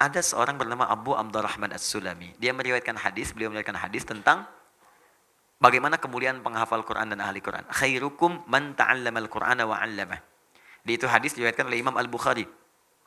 ada seorang bernama Abu Abdurrahman As-Sulami. Beliau meriwayatkan hadis tentang bagaimana kemuliaan penghafal Quran dan ahli Quran. Khairukum man ta'allamal Qur'ana wa 'allamah. Di itu hadis diriwayatkan oleh Imam Al-Bukhari.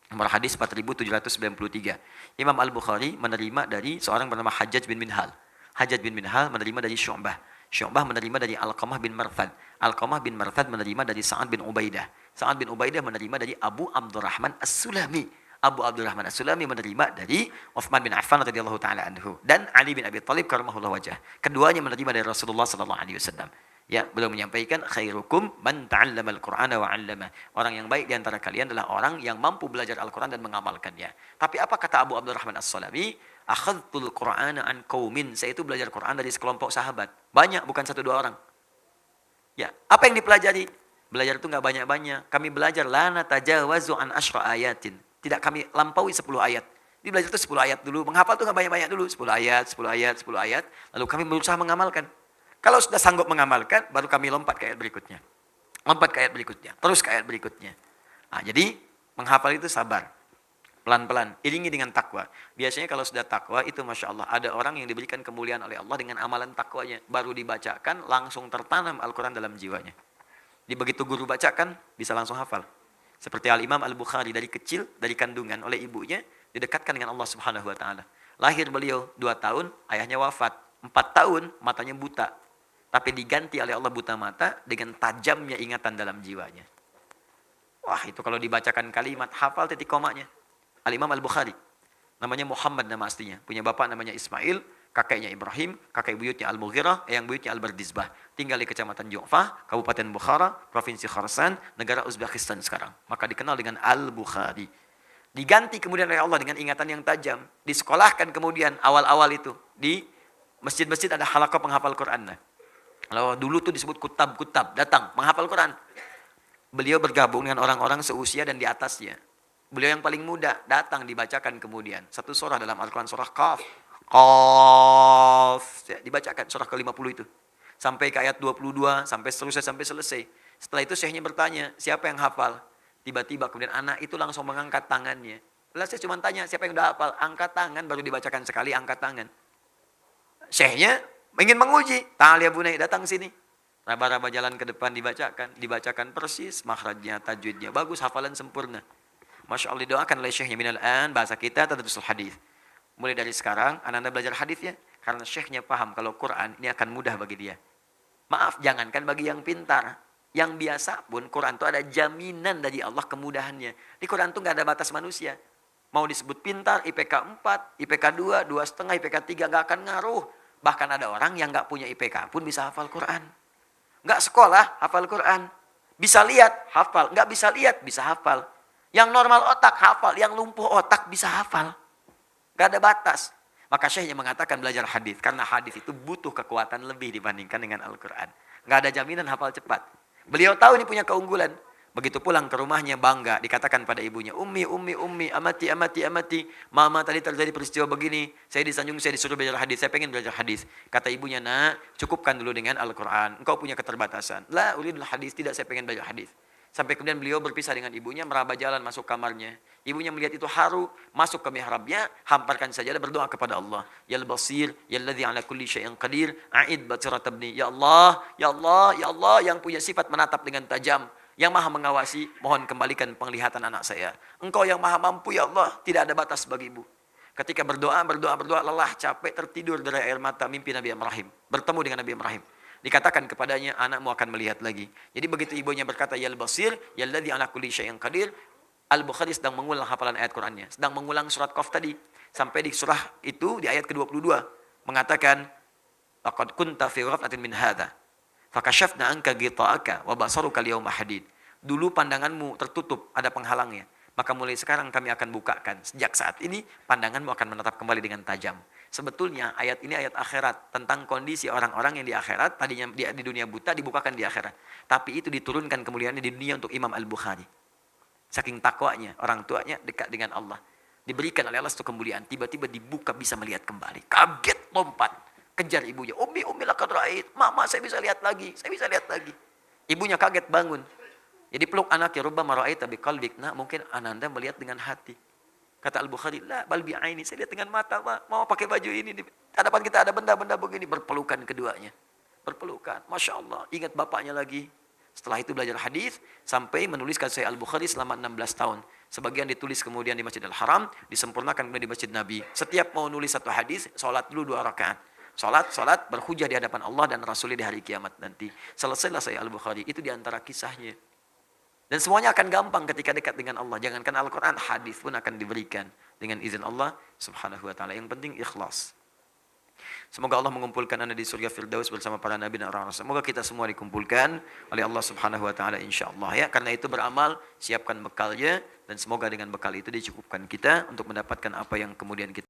Nomor hadis 4793. Imam Al-Bukhari menerima dari seorang bernama Hajjaj bin Minhal. Hajjaj bin Minhal menerima dari Syu'bah. Syu'bah menerima dari Alqamah bin Marthad. Alqamah bin Marthad menerima dari Sa'ad bin Ubaidah. Sa'ad bin Ubaidah menerima dari Abu Abdurrahman As-Sulami. Abu Abdurrahman As-Sulami menerima dari Utsman bin Affan radhiyallahu taala anhu dan Ali bin Abi Thalib karramallahu wajhah. Keduanya menerima dari Rasulullah sallallahu alaihi wasallam. Ya, beliau menyampaikan khairukum man ta'allamal Qur'ana wa 'allama. Orang yang baik di antara kalian adalah orang yang mampu belajar Al-Qur'an dan mengamalkannya. Tapi apa kata Abu Abdurrahman As-Sulami? Akhadtul Qur'ana an qaumin. Saya itu belajar Qur'an dari sekelompok sahabat. Banyak, bukan satu dua orang. Ya, apa yang dipelajari? Belajar itu enggak banyak-banyak. Kami belajar la natajawazu an asyra ayatin. Tidak kami lampaui 10 ayat. Di belajar itu 10 ayat dulu. Menghafal itu enggak banyak-banyak dulu. 10 ayat, 10 ayat, 10 ayat. Lalu kami berusaha mengamalkan. Kalau sudah sanggup mengamalkan, baru kami lompat ke ayat berikutnya. Lompat ke ayat berikutnya. Terus ke ayat berikutnya. Nah, jadi menghafal itu sabar. Pelan-pelan. Iringi dengan takwa. Biasanya kalau sudah takwa itu Masya Allah. Ada orang yang diberikan kemuliaan oleh Allah dengan amalan takwanya. Baru dibacakan, langsung tertanam Al-Quran dalam jiwanya. Di begitu guru bacakan, bisa langsung hafal. Seperti Al-Imam Al-Bukhari dari kecil, dari kandungan oleh ibunya, didekatkan dengan Allah Subhanahu Wa Taala. Lahir beliau 2 tahun, ayahnya wafat. 4 tahun, matanya buta. Tapi diganti oleh Allah buta mata dengan tajamnya ingatan dalam jiwanya. Wah, itu kalau dibacakan kalimat, hafal titik komanya. Al-Imam Al-Bukhari. Namanya Muhammad nama aslinya. Punya bapak namanya Ismail, kakeknya Ibrahim, kakek buyutnya Al-Mughirah, yang buyutnya Al-Bardizbah. Tinggal di Kecamatan Ju'fah, Kabupaten Bukhara, Provinsi Khorasan, negara Uzbekistan sekarang. Maka dikenal dengan Al-Bukhari. Diganti kemudian oleh Allah dengan ingatan yang tajam. Disekolahkan kemudian awal-awal itu. Di masjid-masjid ada halaqah penghafal Quran. Kalau dulu tuh disebut kutab-kutab, datang menghafal Quran. Beliau bergabung dengan orang-orang seusia dan di atasnya. Beliau yang paling muda, datang dibacakan kemudian. Satu surah dalam Al-Quran, surah Qaf. Qaf. Ya, dibacakan surah ke-50 itu. Sampai ke ayat 22, sampai seterusnya, sampai selesai. Setelah itu syekhnya bertanya, siapa yang hafal? Tiba-tiba kemudian anak itu langsung mengangkat tangannya. Lalu saya cuma tanya, siapa yang udah hafal? Angkat tangan, baru dibacakan sekali, angkat tangan. Syekhnya ingin menguji. Ta'al ya bunai, datang sini. Raba-raba jalan ke depan dibacakan persis, makhrajnya, tajwidnya bagus, hafalan sempurna. Masya Allah, didoakan oleh syekhnya minal an, bahasa kita tadrusul hadis. Mulai dari sekarang, anak-anak belajar hadisnya, karena syekhnya paham kalau Quran ini akan mudah bagi dia. Maaf, jangankan bagi yang pintar, yang biasa pun Quran itu ada jaminan dari Allah kemudahannya. Di Quran itu nggak ada batas manusia. Mau disebut pintar, IPK 4, IPK 2, 2,5, IPK 3, nggak akan ngaruh. Bahkan ada orang yang nggak punya IPK pun bisa hafal Quran. Nggak sekolah, hafal Quran. Bisa lihat, hafal. Nggak bisa lihat, bisa hafal. Yang normal otak, hafal. Yang lumpuh otak, bisa hafal. Nggak ada batas. Maka syekhnya mengatakan belajar hadis. Karena hadis itu butuh kekuatan lebih dibandingkan dengan Al-Quran. Nggak ada jaminan hafal cepat. Beliau tahu ini punya keunggulan. Begitu pulang ke rumahnya bangga, dikatakan pada ibunya, ummi, amati, mama tadi terjadi peristiwa begini, saya disanjung, saya disuruh belajar hadis, saya pengen belajar hadis. Kata ibunya, nak, cukupkan dulu dengan Al-Quran, engkau punya keterbatasan. La, uridul hadis, tidak, saya pengen belajar hadis. Sampai kemudian beliau berpisah dengan ibunya, meraba jalan masuk kamarnya. Ibunya melihat itu haru, masuk ke mihrabnya, hamparkan sajadah, berdoa kepada Allah. Ya Al-Basir, Ya Alladhi ala kulli syai'in qadir, a'id basirat abni. Ya Allah, Ya Allah, Ya Allah, yang punya sifat menatap dengan tajam. Yang maha mengawasi, mohon kembalikan penglihatan anak saya. Engkau yang maha mampu ya Allah, tidak ada batas bagimu. Ketika berdoa, lelah, capek, tertidur dari air mata, mimpi Nabi Ibrahim. Bertemu dengan Nabi Ibrahim. Dikatakan kepadanya, anakmu akan melihat lagi. Jadi begitu ibunya berkata, Ya Al-Basir, Ya Alladhi ala kulli syai'in qadir, Al-Bukhari sedang mengulang hafalan ayat Qur'annya. Sedang mengulang surat Qaf tadi. Sampai di surah itu, di ayat ke-22. Mengatakan, laqad kunta fi ghaflatin min hadha. Fakashafna anka ghita'aka wa basaruka al-yawma hadid. Dulu pandanganmu tertutup, ada penghalangnya. Maka mulai sekarang kami akan bukakan. Sejak saat ini pandanganmu akan menatap kembali dengan tajam. Sebetulnya ayat ini ayat akhirat tentang kondisi orang-orang yang di akhirat, tadinya di dunia buta dibukakan di akhirat. Tapi itu diturunkan kemuliaannya di dunia untuk Imam Al-Bukhari. Saking takwanya, orang tuanya dekat dengan Allah. Diberikan oleh Allah satu kemuliaan, tiba-tiba dibuka bisa melihat kembali. Kaget, lompat. Kejar ibunya, ummi laqad ra'ait, mama saya bisa lihat lagi. Ibunya kaget bangun. Jadi peluk anaknya, rubbama ra'aita biqalbik, nah mungkin ananda melihat dengan hati. Kata Al-Bukhari, la bal bi'aini, saya lihat dengan mata, mau pakai baju ini, di hadapan kita ada benda-benda begini, berpelukan keduanya. Berpelukan, Masya Allah, ingat bapaknya lagi. Setelah itu belajar hadis sampai menuliskan Sahih Al-Bukhari selama 16 tahun. Sebagian ditulis kemudian di Masjidil Haram, disempurnakan kemudian di Masjid Nabi. Setiap mau nulis satu hadis, sholat dulu 2 rakaat. Sholat, berhujah di hadapan Allah dan Rasulnya di hari kiamat nanti. Selesailah Sahih Al-Bukhari, itu diantara kisahnya. Dan semuanya akan gampang ketika dekat dengan Allah. Jangankan Al-Quran, hadis pun akan diberikan dengan izin Allah subhanahu wa ta'ala. Yang penting ikhlas. Semoga Allah mengumpulkan anda di surga Firdaus bersama para nabi dan orang-orang. Semoga kita semua dikumpulkan oleh Allah subhanahu wa ta'ala insyaAllah. Ya. Karena itu beramal, siapkan bekalnya. Dan semoga dengan bekal itu dicukupkan kita untuk mendapatkan apa yang kemudian kita